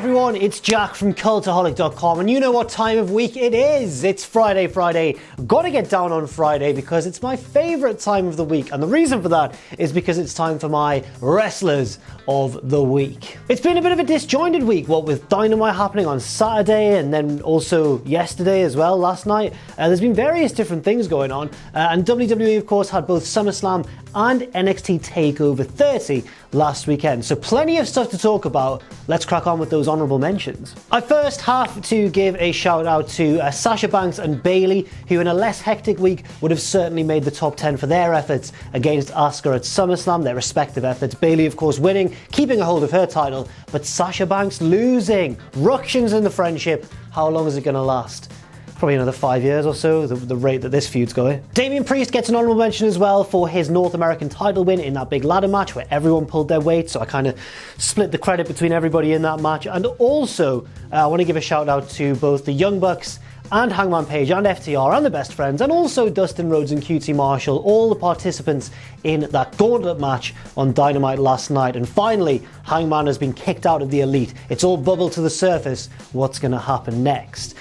everyone, it's Jack from Cultaholic.com, and you know what time of week it is. It's Friday. Gotta get down on Friday because it's my favourite time of the week, and the reason for that is because it's time for my Wrestlers of the Week. It's been a bit of a disjointed week, what with Dynamite happening on Saturday and then also yesterday as well, last night. There's been various different things going on, and WWE of course had both SummerSlam and NXT TakeOver 30 last weekend, so plenty of stuff to talk about. Let's crack on with those honourable mentions. I first have to give a shout out to Sasha Banks and Bayley, who in a less hectic week would have certainly made the top 10 for their efforts against Asuka at SummerSlam, their respective efforts. Bayley of course winning, keeping a hold of her title, but Sasha Banks losing. Ructions in the friendship. How long is it going to last? Probably another 5 years or so, the rate that this feud's going. Damian Priest gets an honourable mention as well for his North American title win in that big ladder match where everyone pulled their weight, so I kind of split the credit between everybody in that match. And also, I want to give a shout out to both the Young Bucks and Hangman Page and FTR and the Best Friends, and also Dustin Rhodes and QT Marshall, all the participants in that gauntlet match on Dynamite last night. And finally, Hangman has been kicked out of the Elite. It's all bubbled to the surface. What's going to happen next?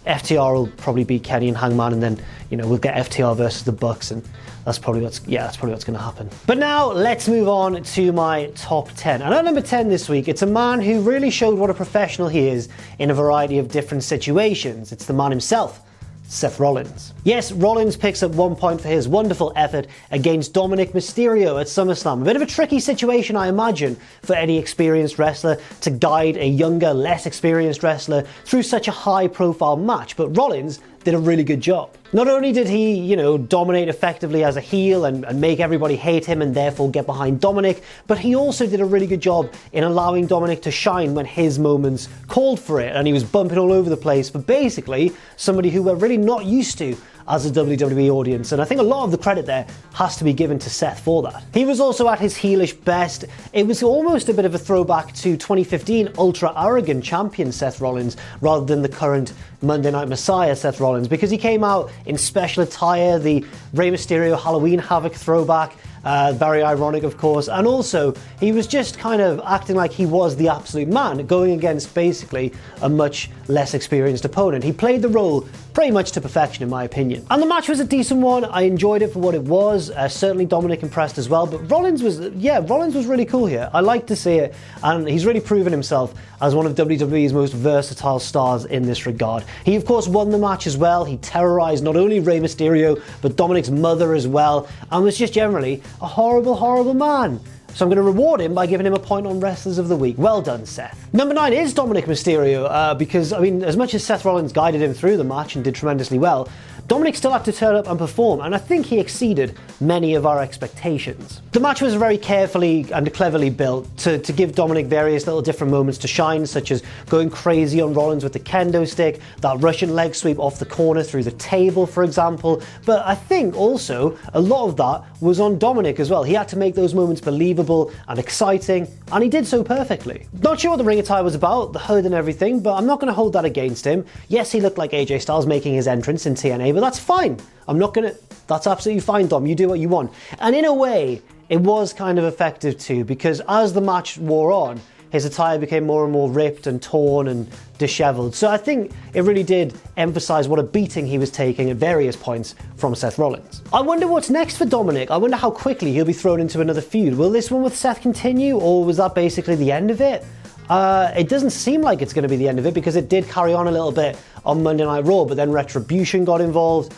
FTR will probably beat Kenny and Hangman, and then, you know, we'll get FTR versus the Bucks, and that's probably what's going to happen. But now let's move on to my top 10. And at number 10 this week, it's a man who really showed what a professional he is in a variety of different situations. It's the man himself, Seth Rollins. Yes, Rollins picks up 1 point for his wonderful effort against Dominic Mysterio at SummerSlam. A bit of a tricky situation, I imagine, for any experienced wrestler to guide a younger, less experienced wrestler through such a high-profile match, but Rollins did a really good job. Not only did he, you know, dominate effectively as a heel and make everybody hate him and therefore get behind Dominic, but he also did a really good job in allowing Dominic to shine when his moments called for it, and he was bumping all over the place for basically somebody who we're really not used to as a WWE audience, and I think a lot of the credit there has to be given to Seth for that. He was also at his heelish best. It was almost a bit of a throwback to 2015 ultra arrogant champion Seth Rollins rather than the current Monday Night Messiah Seth Rollins, because he came out in special attire, the Rey Mysterio Halloween Havoc throwback, very ironic of course, and also he was just kind of acting like he was the absolute man, going against basically a much less experienced opponent. He played the role pretty much to perfection in my opinion. And the match was a decent one. I enjoyed it for what it was. Certainly Dominic impressed as well, but Rollins was really cool here. I like to see it, and he's really proven himself as one of WWE's most versatile stars in this regard. He of course won the match as well. He terrorized not only Rey Mysterio but Dominic's mother as well, and was just generally a horrible man. So I'm going to reward him by giving him a point on Wrestlers of the Week. Well done, Seth. Number 9 is Dominic Mysterio, because, I mean, as much as Seth Rollins guided him through the match and did tremendously well, Dominic still had to turn up and perform, and I think he exceeded many of our expectations. The match was very carefully and cleverly built to give Dominic various little different moments to shine, such as going crazy on Rollins with the kendo stick, that Russian leg sweep off the corner through the table, for example. But I think also a lot of that was on Dominic as well. He had to make those moments believable and exciting, and he did so perfectly. Not sure what the ring attire was about, the hood and everything, but I'm not going to hold that against him. Yes, he looked like AJ Styles making his entrance in TNA, but that's fine. That's absolutely fine, Dom. You do what you want. And in a way, it was kind of effective too, because as the match wore on, his attire became more and more ripped and torn and disheveled. So I think it really did emphasize what a beating he was taking at various points from Seth Rollins. I wonder what's next for Dominic. I wonder how quickly he'll be thrown into another feud. Will this one with Seth continue, or was that basically the end of it? It doesn't seem like it's going to be the end of it, because it did carry on a little bit on Monday Night Raw, but then Retribution got involved.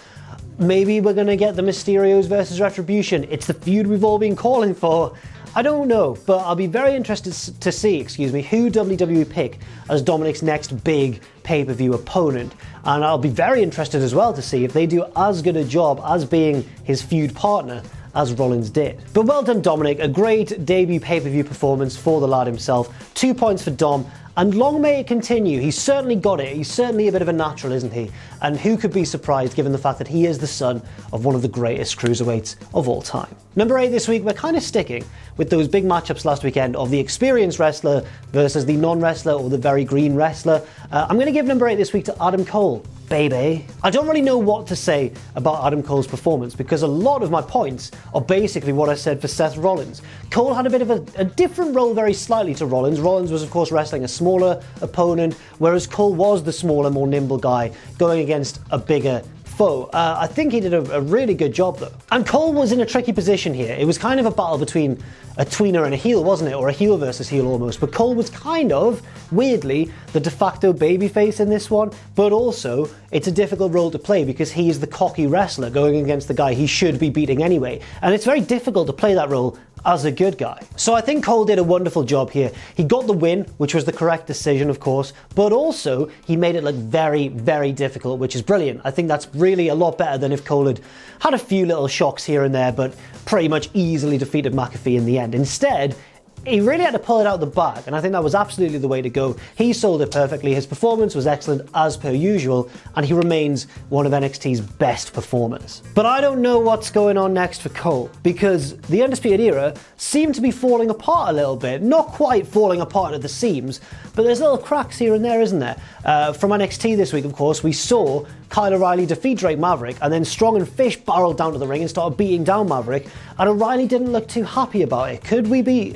Maybe we're going to get the Mysterios versus Retribution. It's the feud we've all been calling for. I don't know, but I'll be very interested to see, who WWE pick as Dominic's next big pay-per-view opponent. And I'll be very interested as well to see if they do as good a job as being his feud partner as Rollins did. But well done, Dominic. A great debut pay-per-view performance for the lad himself. 2 points for Dom. And long may it continue. He's certainly got it. He's certainly a bit of a natural, isn't he? And who could be surprised given the fact that he is the son of one of the greatest cruiserweights of all time. Number 8 this week, we're kind of sticking with those big matchups last weekend of the experienced wrestler versus the non-wrestler or the very green wrestler. I'm going to give number 8 this week to Adam Cole. Baby. I don't really know what to say about Adam Cole's performance, because a lot of my points are basically what I said for Seth Rollins. Cole had a bit of a different role very slightly to Rollins. Rollins was of course wrestling a smaller opponent, whereas Cole was the smaller, more nimble guy going against a bigger foe. I think he did a really good job though. And Cole was in a tricky position here. It was kind of a battle between a tweener and a heel, wasn't it? Or a heel versus heel almost. But Cole was kind of, weirdly, the de facto babyface in this one, but also it's a difficult role to play because he is the cocky wrestler going against the guy he should be beating anyway. And it's very difficult to play that role as a good guy. So I think Cole did a wonderful job here. He got the win, which was the correct decision, of course, but also he made it look very, very difficult, which is brilliant. I think that's really a lot better than if Cole had a few little shocks here and there, but pretty much easily defeated McAfee in the end. Instead, he really had to pull it out of the bag, and I think that was absolutely the way to go. He sold it perfectly, his performance was excellent as per usual, and he remains one of NXT's best performers. But I don't know what's going on next for Cole, because the Undisputed Era seemed to be falling apart a little bit. Not quite falling apart at the seams, but there's little cracks here and there, isn't there? From NXT this week, of course, we saw Kyle O'Reilly defeat Drake Maverick, and then Strong and Fish barreled down to the ring and started beating down Maverick, and O'Reilly didn't look too happy about it. Could we be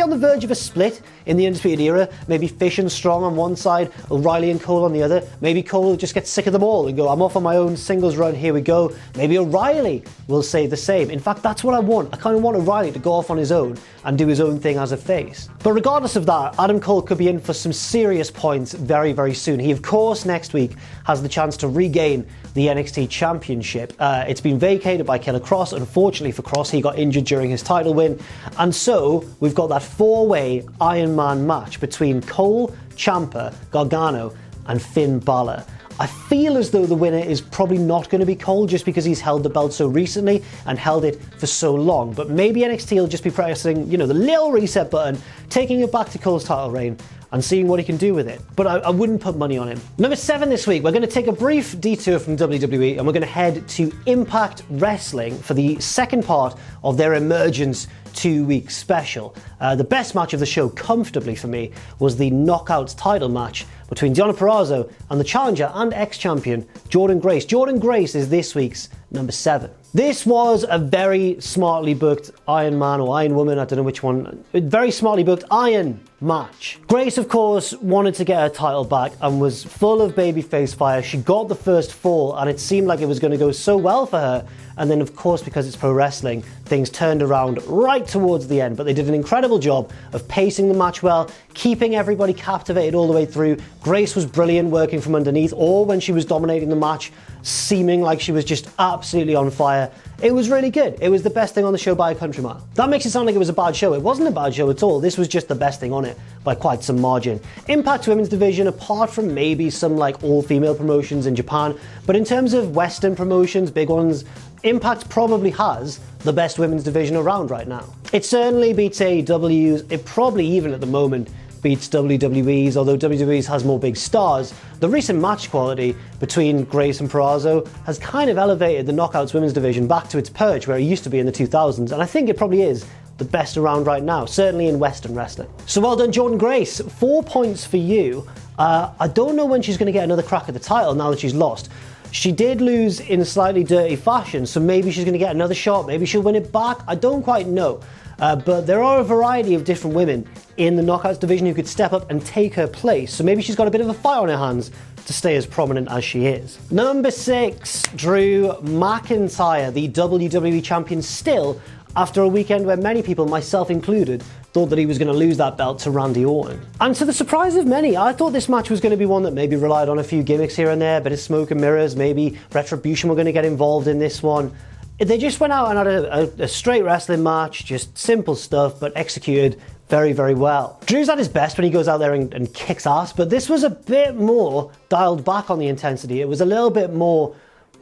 on the verge of a split in the Undisputed Era? Maybe Fish and Strong on one side, O'Reilly and Cole on the other. Maybe Cole will just get sick of them all and go, I'm off on my own singles run, here we go. Maybe O'Reilly will say the same. In fact, that's what I want. I kind of want O'Reilly to go off on his own and do his own thing as a face. But regardless of that, Adam Cole could be in for some serious points very, very soon. He, of course, next week has the chance to regain the NXT Championship. It's been vacated by Killer Kross. Unfortunately for Kross, he got injured during his title win. And so we've got that four-way Iron Man match between Cole, Ciampa, Gargano, and Finn Balor. I feel as though the winner is probably not going to be Cole just because he's held the belt so recently and held it for so long. But maybe NXT will just be pressing, the little reset button, taking it back to Cole's title reign and seeing what he can do with it. But I wouldn't put money on him. Number 7 this week, we're going to take a brief detour from WWE and we're going to head to Impact Wrestling for the second part of their Emergence 2-week special. The best match of the show, comfortably for me, was the Knockouts title match between Deonna Purrazzo and the challenger and ex-champion Jordynne Grace. Jordynne Grace is this week's number 7. This was a very smartly booked Iron Man or Iron Woman, I don't know which one, a very smartly booked Iron match. Grace, of course, wanted to get her title back and was full of babyface fire. She got the first fall and it seemed like it was going to go so well for her. And then, of course, because it's pro wrestling, things turned around right towards the end. But they did an incredible job of pacing the match well, keeping everybody captivated all the way through. Grace was brilliant working from underneath, or when she was dominating the match, seeming like she was just absolutely on fire. It was really good. It was the best thing on the show by a country mile. That makes it sound like it was a bad show. It wasn't a bad show at all. This was just the best thing on it by quite some margin. Impact's women's division, apart from maybe some all-female promotions in Japan, but in terms of Western promotions, big ones, Impact probably has the best women's division around right now. It certainly beats AEW's, it probably even at the moment beats WWE's, although WWE's has more big stars. The recent match quality between Grace and Purrazzo has kind of elevated the Knockouts women's division back to its perch where it used to be in the 2000s, and I think it probably is the best around right now, certainly in Western wrestling. So well done, Jordynne Grace. 4 points for you. I don't know when she's going to get another crack at the title now that she's lost. She did lose in slightly dirty fashion, so maybe she's going to get another shot, maybe she'll win it back, I don't quite know. But there are a variety of different women in the Knockouts division who could step up and take her place, so maybe she's got a bit of a fire on her hands to stay as prominent as she is. Number 6, Drew McIntyre, the WWE champion still, after a weekend where many people, myself included, thought that he was going to lose that belt to Randy Orton. And to the surprise of many, I thought this match was going to be one that maybe relied on a few gimmicks here and there, a bit of smoke and mirrors, maybe Retribution were going to get involved in this one. They just went out and had a straight wrestling match, just simple stuff, but executed very, very well. Drew's at his best when he goes out there and kicks ass, but this was a bit more dialed back on the intensity. It was a little bit more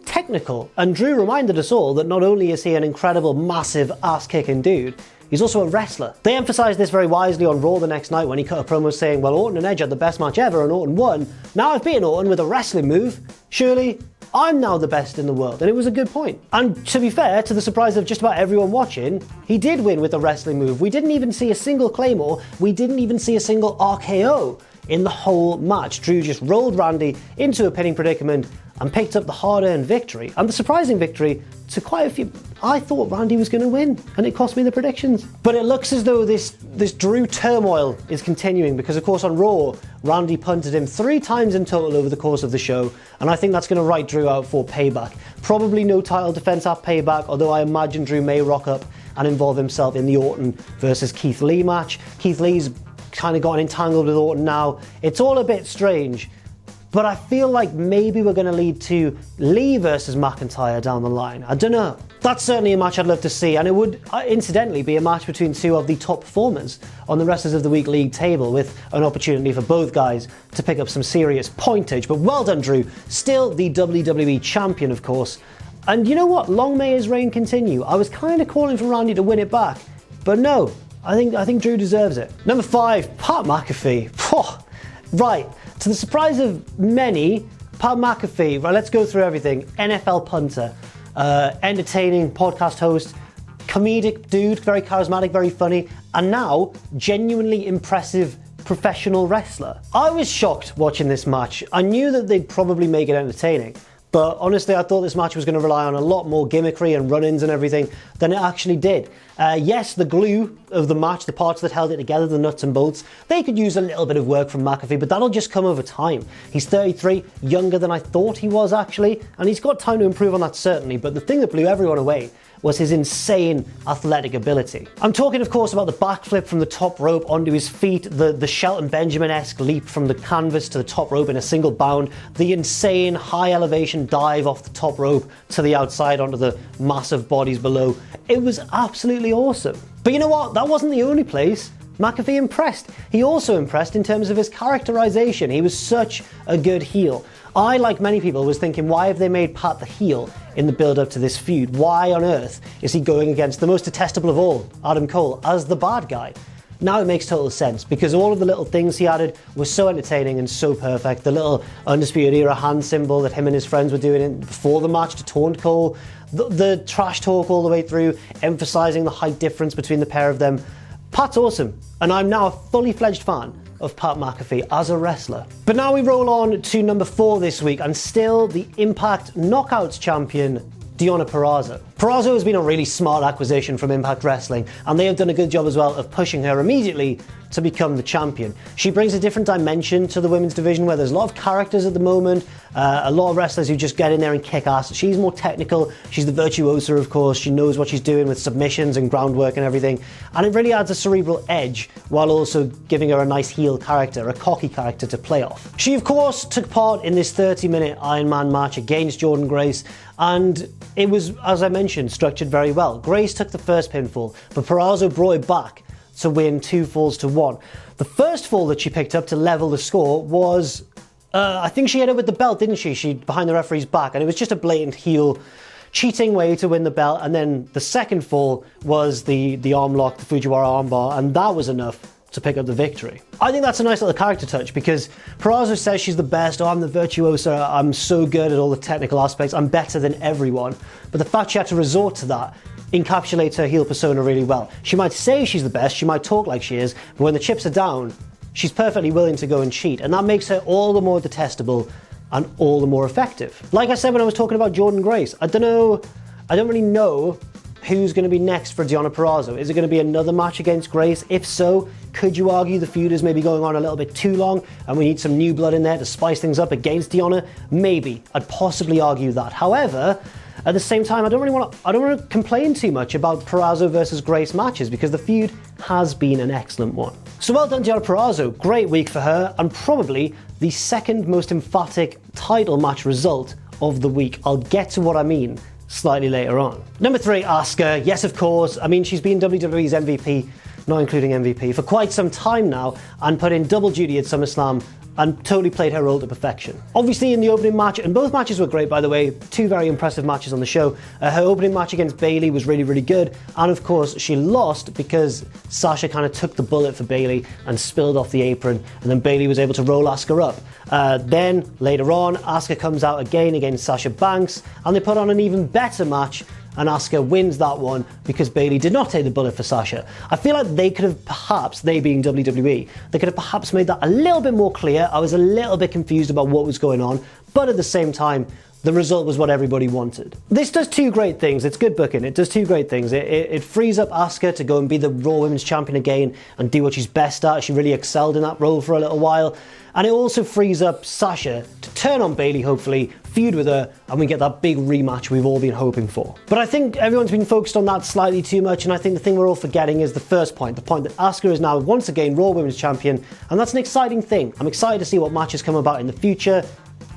technical, and Drew reminded us all that not only is he an incredible, massive, ass-kicking dude, he's also a wrestler. They emphasised this very wisely on Raw the next night when he cut a promo saying, well, Orton and Edge had the best match ever and Orton won. Now I've beaten Orton with a wrestling move. Surely I'm now the best in the world. And it was a good point. And to be fair, to the surprise of just about everyone watching, he did win with a wrestling move. We didn't even see a single Claymore. We didn't even see a single RKO in the whole match. Drew just rolled Randy into a pinning predicament and picked up the hard-earned victory, and the surprising victory to quite a few. I thought Randy was going to win, and it cost me the predictions. But it looks as though this Drew turmoil is continuing, because of course on Raw, Randy punted him 3 times in total over the course of the show, and I think that's going to write Drew out for Payback. Probably no title defense at Payback, although I imagine Drew may rock up and involve himself in the Orton versus Keith Lee match. Keith Lee's kind of gotten entangled with Orton now. It's all a bit strange. But I feel like maybe we're going to lead to Lee versus McIntyre down the line. I don't know. That's certainly a match I'd love to see, and it would incidentally be a match between 2 of the top performers on the Wrestlers of the Week league table, with an opportunity for both guys to pick up some serious pointage. But well done, Drew. Still the WWE champion, of course. And you know what? Long may his reign continue. I was kind of calling for Randy to win it back, but no. I think Drew deserves it. Number 5, Pat McAfee. Right. To the surprise of many, Pat McAfee, right, let's go through everything. NFL punter, entertaining podcast host, comedic dude, very charismatic, very funny, and now genuinely impressive professional wrestler. I was shocked watching this match. I knew that they'd probably make it entertaining, but honestly, I thought this match was going to rely on a lot more gimmickry and run-ins and everything than it actually did. Yes, the glue of the match, the parts that held it together, the nuts and bolts, they could use a little bit of work from McAfee, but that'll just come over time. He's 33, younger than I thought he was actually, and he's got time to improve on that certainly, but the thing that blew everyone away was his insane athletic ability. I'm talking, of course, about the backflip from the top rope onto his feet, the Shelton Benjamin-esque leap from the canvas to the top rope in a single bound, the insane high elevation dive off the top rope to the outside onto the massive bodies below. It was absolutely awesome. But you know what? That wasn't the only place McAfee impressed. He also impressed in terms of his characterization. He was such a good heel. I, like many people, was thinking, why have they made Pat the heel in the build-up to this feud? Why on earth is he going against the most detestable of all, Adam Cole, as the bad guy? Now it makes total sense, because all of the little things he added were so entertaining and so perfect. The little Undisputed Era hand symbol that him and his friends were doing before the match to taunt Cole, the trash talk all the way through, emphasizing the height difference between the pair of them. Pat's awesome, and I'm now a fully fledged fan of Pat McAfee as a wrestler. But now we roll on to number 4 this week, and still the Impact Knockouts champion, Deonna Purrazzo. Purrazzo has been a really smart acquisition from Impact Wrestling, and they have done a good job as well of pushing her immediately to become the champion. She brings a different dimension to the women's division, where there's a lot of characters at the moment, a lot of wrestlers who just get in there and kick ass. She's more technical, she's the virtuosa, of course, she knows what she's doing with submissions and groundwork and everything, and it really adds a cerebral edge while also giving her a nice heel character, a cocky character to play off. She, of course, took part in this 30-minute Iron Man match against Jordynne Grace, and it was, as I mentioned, structured very well. Grace took the first pinfall, but Purrazzo brought it back to win 2 falls to 1. The first fall that she picked up to level the score was, I think she hit her with the belt, didn't she? She behind the referee's back, and it was just a blatant heel cheating way to win the belt. And then the second fall was the arm lock, the Fujiwara armbar, and that was enough to pick up the victory. I think that's a nice little character touch, because Purrazzo says she's the best, I'm the virtuosa, I'm so good at all the technical aspects, I'm better than everyone. But the fact she had to resort to that encapsulates her heel persona really well. She might say she's the best, she might talk like she is, but when the chips are down, she's perfectly willing to go and cheat, and that makes her all the more detestable and all the more effective. Like I said when I was talking about Jordynne Grace, I don't really know who's going to be next for Deonna Purrazzo. Is it going to be another match against Grace? If so, could you argue the feud is maybe going on a little bit too long and we need some new blood in there to spice things up against Deonna? Maybe. I'd possibly argue that. However, at the same time, I don't want to complain too much about Purrazzo versus Grace matches, because the feud has been an excellent one. So well done, Deonna Purrazzo. Great week for her, and probably the second most emphatic title match result of the week. I'll get to what I mean slightly later on. Number 3, Asuka. Yes, of course. I mean, she's been WWE's MVP, not including MVP, for quite some time now, and put in double duty at SummerSlam and totally played her role to perfection. Obviously in the opening match, and both matches were great by the way, 2 very impressive matches on the show, her opening match against Bayley was really, really good, and of course she lost because Sasha kind of took the bullet for Bayley and spilled off the apron, and then Bayley was able to roll Asuka up. Then later on, Asuka comes out again against Sasha Banks, and they put on an even better match and Asuka wins that one because Bayley did not take the bullet for Sasha. I feel like they could have perhaps, they being WWE, they could have perhaps made that a little bit more clear. I was a little bit confused about what was going on, but at the same time, the result was what everybody wanted. This does two great things. It's good booking. It does two great things. It frees up Asuka to go and be the Raw Women's Champion again and do what she's best at. She really excelled in that role for a little while. And it also frees up Sasha to turn on Bayley, hopefully, feud with her, and we get that big rematch we've all been hoping for. But I think everyone's been focused on that slightly too much, and I think the thing we're all forgetting is the first point, the point that Asuka is now once again Raw Women's Champion, and that's an exciting thing. I'm excited to see what matches come about in the future.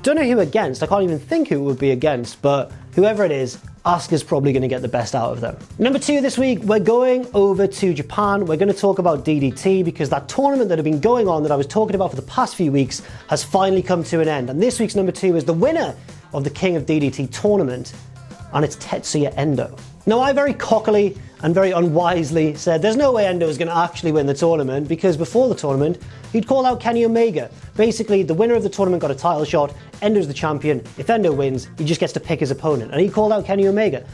Don't know who against, I can't even think who it would be against, but whoever it is, Asuka's probably going to get the best out of them. Number 2 this week, we're going over to Japan. We're going to talk about DDT because that tournament that had been going on that I was talking about for the past few weeks has finally come to an end. And this week's number 2 is the winner of the King of DDT tournament, and it's Tetsuya Endo. Now, I very cockily and very unwisely said there's no way Endo is going to actually win the tournament because before the tournament, he'd call out Kenny Omega. Basically, the winner of the tournament got a title shot, Endo's the champion. If Endo wins, he just gets to pick his opponent. And he called out Kenny Omega.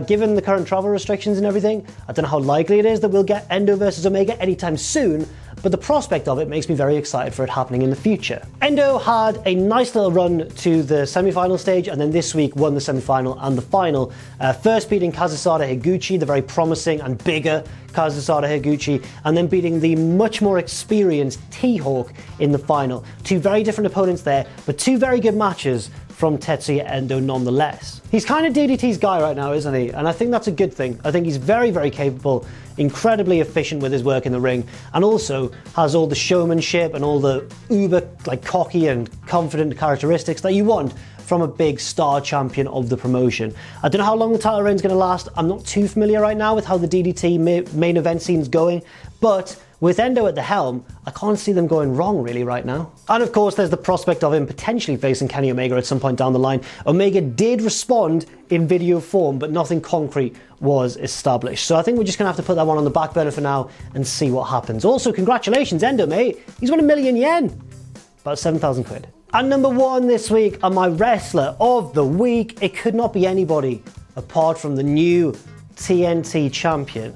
Given the current travel restrictions and everything, I don't know how likely it is that we'll get Endo versus Omega anytime soon, but the prospect of it makes me very excited for it happening in the future. Endo had a nice little run to the semi-final stage, and then this week won the semi-final and the final, first beating Kazusada Higuchi, the very promising and bigger Kazusada Higuchi, and then beating the much more experienced T-Hawk in the final. Two very different opponents there, but two very good matches from Tetsuya Endo nonetheless. He's kind of DDT's guy right now, isn't he? And I think that's a good thing. I think he's very, very capable, incredibly efficient with his work in the ring, and also has all the showmanship and all the uber cocky and confident characteristics that you want from a big star champion of the promotion. I don't know how long the title reign's going to last. I'm not too familiar right now with how the DDT main event scene's going, but with Endo at the helm, I can't see them going wrong really right now. And of course, there's the prospect of him potentially facing Kenny Omega at some point down the line. Omega did respond in video form, but nothing concrete was established. So I think we're just gonna have to put that one on the back burner for now and see what happens. Also, congratulations, Endo, mate. He's won $1 million yen. About 7,000 quid. And number 1 this week, and my wrestler of the week, it could not be anybody apart from the new TNT champion,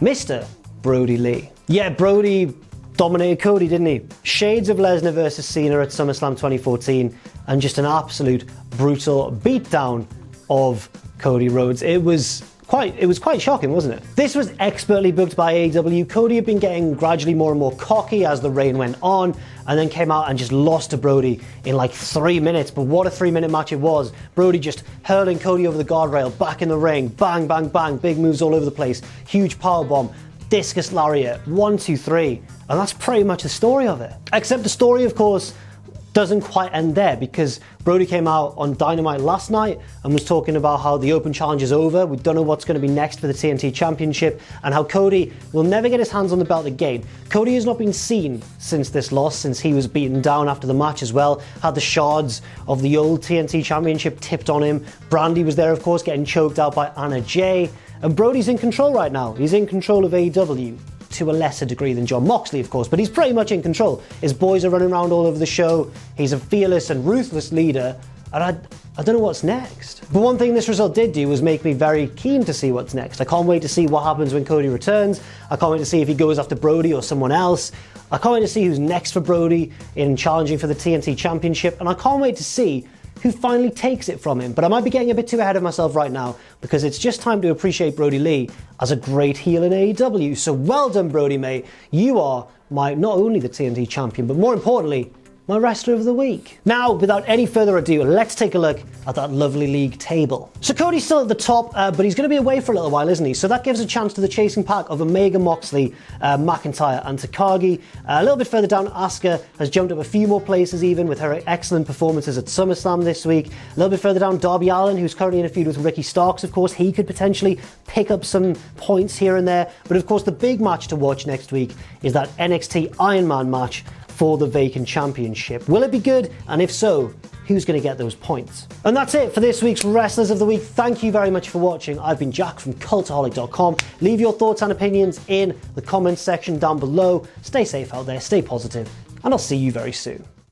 Mr. Brody Lee. Yeah, Brody dominated Cody, didn't he? Shades of Lesnar versus Cena at SummerSlam 2014, and just an absolute brutal beatdown of Cody Rhodes. It was quite shocking, wasn't it? This was expertly booked by AEW. Cody had been getting gradually more and more cocky as the reign went on, and then came out and just lost to Brody in like 3 minutes. But what a 3-minute match it was. Brody just hurling Cody over the guardrail, back in the ring, bang, bang, bang, big moves all over the place, huge powerbomb, discus lariat, 1, 2, 3, and that's pretty much the story of it. Except the story, of course, doesn't quite end there, because Brody came out on Dynamite last night and was talking about how the Open Challenge is over, we don't know what's going to be next for the TNT Championship, and how Cody will never get his hands on the belt again. Cody has not been seen since this loss, since he was beaten down after the match as well, had the shards of the old TNT Championship tipped on him. Brandy was there, of course, getting choked out by Anna Jay. And Brody's in control right now. He's in control of AEW to a lesser degree than Jon Moxley, of course, but he's pretty much in control. His boys are running around all over the show. He's a fearless and ruthless leader, and I don't know what's next. But one thing this result did do was make me very keen to see what's next. I can't wait to see what happens when Cody returns. I can't wait to see if he goes after Brody or someone else. I can't wait to see who's next for Brody in challenging for the TNT Championship, and I can't wait to see who finally takes it from him. But I might be getting a bit too ahead of myself right now, because it's just time to appreciate Brody Lee as a great heel in AEW. So well done, Brody, mate. You are not only the TNT champion, but more importantly, my wrestler of the week. Now, without any further ado, let's take a look at that lovely league table. So Cody's still at the top, but he's going to be away for a little while, isn't he? So that gives a chance to the chasing pack of Omega, Moxley, McIntyre and Takagi. A little bit further down, Asuka has jumped up a few more places even with her excellent performances at SummerSlam this week. A little bit further down, Darby Allin, who's currently in a feud with Ricky Starks, of course. He could potentially pick up some points here and there. But of course, the big match to watch next week is that NXT Iron Man match for the vacant championship. Will it be good? And if so, who's going to get those points? And that's it for this week's Wrestlers of the Week. Thank you very much for watching. I've been Jack from Cultaholic.com. Leave your thoughts and opinions in the comments section down below. Stay safe out there, stay positive, and I'll see you very soon.